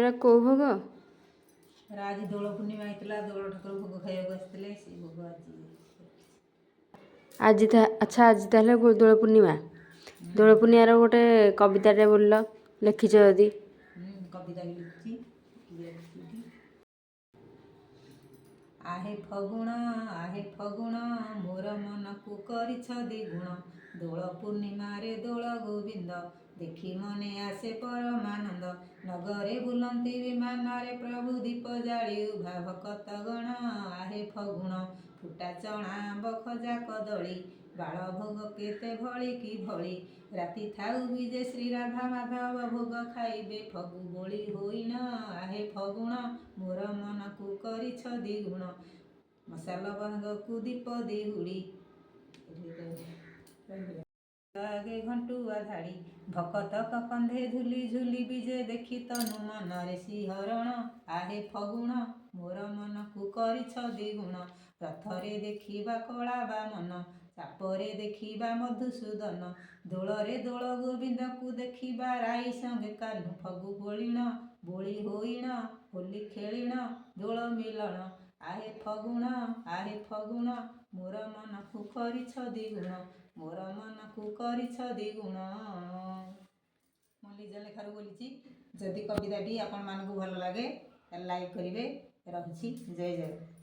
ଏରା କୋଉ ଭୋଗ? ଆଜି ଦୋଳ ପୂର୍ଣ୍ଣିମା ହେଇଥିଲା, ଦୋଳ ଠାକୁର ଭୋଗ ଖାଇବାକୁ ଆସିଥିଲେ, ସେ ଭୋଗ ଆଜି ଆଚ୍ଛା, ଆଜି ତାହେଲେ ଦୋଳ ପୂର୍ଣ୍ଣିମା। ଦୋଳ ପୂର୍ଣ୍ଣିମାର ଗୋଟେ କବିତାଟେ ବୋଲିଲ, ଲେଖିଛ ଯଦି। କବିତା ବି ଲେଖିଛି। ଆହେ ଫଗୁଣ ମୋର ମନକୁ କରିଛ ଦ୍ୱିଗୁଣ। ଦୋଳ ପୂର୍ଣ୍ଣିମାରେ ଦୋଳ ଗୋବିନ୍ଦ, ଦେଖି ମନେ ଆସେ ପରମାନନ୍ଦ। ନଗରେ ବୁଲନ୍ତି ବିମାନରେ ପ୍ରଭୁ, ଦୀପ ଜାଳି ଉଭା ଭକତଗଣ। ଆହେ ଫଗୁଣ ଫୁଟା ଚଣା ଆମ୍ବ ଖଜା କଦଳୀ, ବାଳ ଭୋଗ କେତେ ଭଳି କି ଭଳି। ରାତି ଥାଉ ବି ଯେ ଶ୍ରୀରାଧା ମାଧବ, ଭୋଗ ଖାଇବେ ଫଗୁ ବୋଳି ହୋଇଣ। ଆହେ ଫଗୁଣ ମୋର ମନକୁ କରିଛ ଦ୍ୱିଗୁଣ, ମଶାଲ ଭାଙ୍ଗକୁ ଦୀପ ଦିହୁଡ଼ି। ଆଗେ ଘଣ୍ଟୁଆ ଧାଡ଼ି, ଭକତ କନ୍ଧେ ଝୁଲି ଝୁଲି ବିଜେ, ଦେଖି ତନୁ ମନରେ ଶିହରଣ। ଆହେ ଫଗୁଣ ମୋର ମନକୁ କରିଛ ଦ୍ୱିଗୁଣ। ରଥରେ ଦେଖିବା କଳା ବାମନ, ଚାପରେ ଦେଖିବା ମଧୁସୂଦନ। ଦୋଳରେ ଦୋଳ ଗୋବିନ୍ଦକୁ ଦେଖିବା, ରାଇ ସଙ୍ଗେ କାହ୍ନୁ ଫଗୁ ବୋଳିଣ। ବୋଳି ହୋଇଣ ହୋଲି ଖେଳିଣ ଦୋଳ ମିଲଣ। ଆହେ ଫଗୁଣ ମୋର ମନକୁ କରିଛ ଦ୍ୱିଗୁଣ, ମୋର ମନକୁ କରିଛ ଦ୍ୱିଗୁଣ। ମୁଁ ଲିଜା ଲେଖାରୁ ବୋଲିଛି। ଯଦି କବିତାଟି ଆପଣମାନଙ୍କୁ ଭଲ ଲାଗେ ତାହେଲେ ଲାଇକ୍ କରିବେ। ରହୁଛି, ଜୟ ଜଗନ୍ନାଥ।